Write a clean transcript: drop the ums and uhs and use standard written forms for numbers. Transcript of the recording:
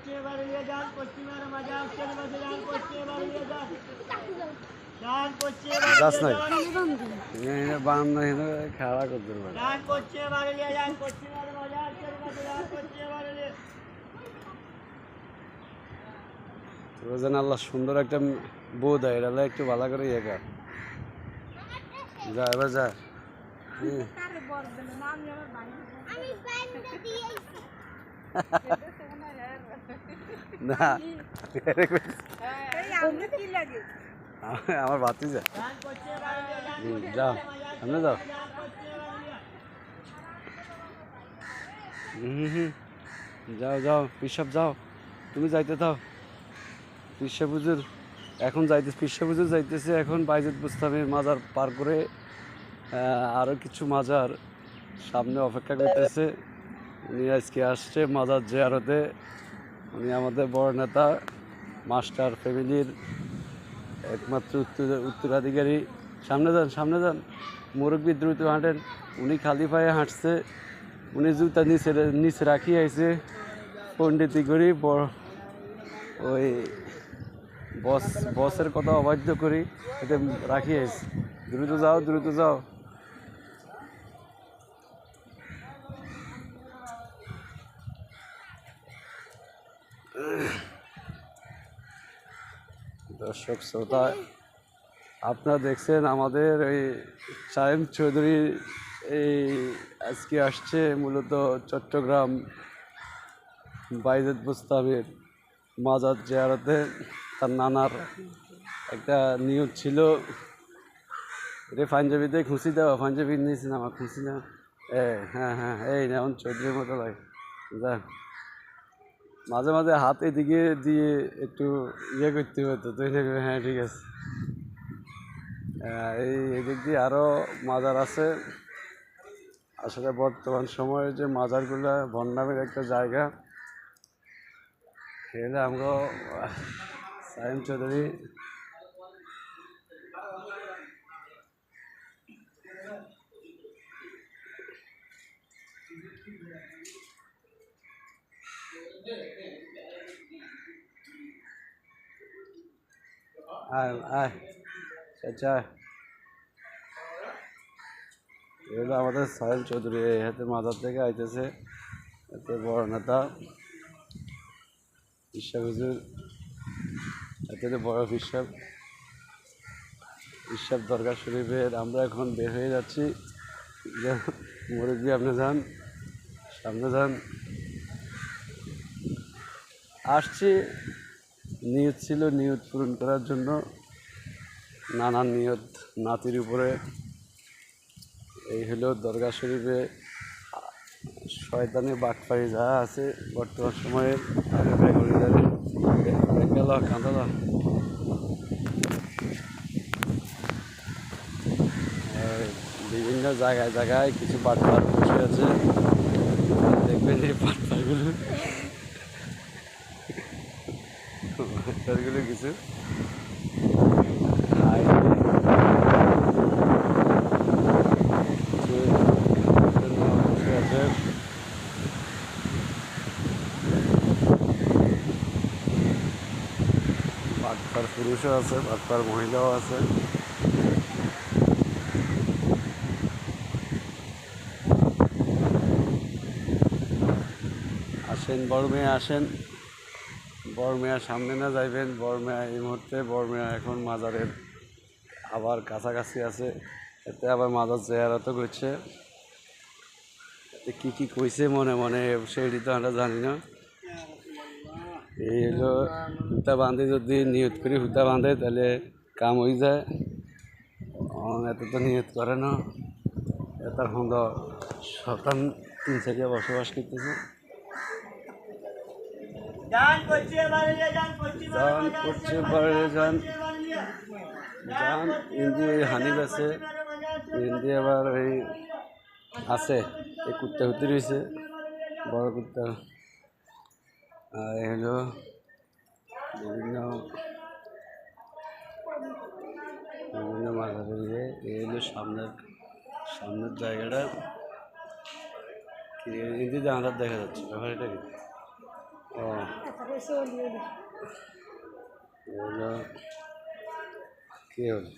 পশ্চিমে বাড়িয়ে যান, পশ্চিমের মাঝে আসছেন বসে যান, পশ্চিমে বাড়িয়ে যান, যান পশ্চিমে বাড়িয়ে যান, খেলা করতে যান পশ্চিমে বাড়িয়ে যান, পশ্চিমের মাঝে আসছেন বসে যান, পশ্চিমে বাড়িয়ে রোজান আল্লাহ সুন্দর একটা বোধ হয় এটা একটু ভালো করে ইয়ে কর যা এবার যা না আমার বাতি যা যাও সামনে যাও যাও যাও পিসাব যাও তুমি যাইতে থাও পিসা পুজোর এখন যাইতে পিসা পুজোর যাইতেছে এখন বাইজেদ বুস্তামের মাজার পার করে আরও কিছু মাজার সামনে অপেক্ষা করতেছে উনি আজকে আসছে মাজার জিয়ারতে উনি আমাদের বড় নেতা মাস্টার ফ্যামিলির একমাত্র উত্তরাধিকারী সামনে যান মুরব্বী দ্রুত হাঁটেন উনি খালি পায়ে হাঁটছে উনি জুতা নিচে রাখি আইছে পণ্ডিতি করি ওই বসের কথা অবাধ্য করি এতে রাখি আইছে দ্রুত যাও দর্শক শ্রোতা আপনারা দেখছেন আমাদের এই সায়েম চৌধুরী এই আজকে আসছে মূলত চট্টগ্রাম বাইজেদ বুস্তামের মাজার জিয়ারতে তার নানার একটা নিয়ত ছিল রে পাঞ্জাবিতে খুশি দেওয়া পাঞ্জাবি নিয়েছি না আমার খুশি না হ্যাঁ এই যেমন চৌধুরীর মতো লাগে যা মাঝে মাঝে হাত এদিকে দিয়ে একটু ইয়ে করতে হতো তুই হ্যাঁ ঠিক আছে এই এদিক দিয়ে আরও মাজার আছে আসলে বর্তমান সময়ে যে মাজারগুলো বন্যামের একটা জায়গা এলে আমরা সায়েম চৌধুরী আয় আচ্ছা এগুলো আমাদের সাহেব চৌধুরী এই হাতে মাজার থেকে আইতেছে এতে বড় নেতা হিসাব হুজুর এতে বড় হিসাব দরগা শরীফের আমরা এখন বের হয়ে যাচ্ছি মুরব্বী আপনি যান সামনে যান আসছি নিয়ত ছিল নিয়ত পূরণ করার জন্য নানান নিয়ত নাতির উপরে এই হলো দরগা শরীফে শয়তানি বাটপাড়ি যা আছে বর্তমান সময়ে গেল কাঁদা বিভিন্ন জায়গায় কিছু বাটপার বসে আছে দেখবেন এই বাটপারগুলো কিছু বাটপার পুরুষও আছে বাটপার মহিলাও আছে আসেন বড় মেয়ে আসেন বড় মেয়া সামনে না যাইবেন বড় মেয়া এই মুহূর্তে বড় মেয়া এখন মাজারের আবার কাছাকাছি আছে এতে আবার মাজার জিয়ারত করছে এতে কী কইছে মনে মনে সেটি তো আমরা জানি না এই হলো হুতা বাঁধে যদি নিয়ত করি হুতা বাঁধে তাহলে কাম হয়ে যায় এত তো নিয়ত করে না এটার সুন্দর সকাল 3 সাইডে বসবাস করতেছে যান হিন্দি হানিফ আছে হিন্দি আবার এই আছে এই কুত্তা হুতি রয়েছে বড় কুত্তা আর হলো বিভিন্ন মাঝারি ইয়ে এই হলো সামনের জায়গাটা হিন্দি জানালার দেখা যাচ্ছে ব্যাপার এটা কি ও এগুলো কি হলো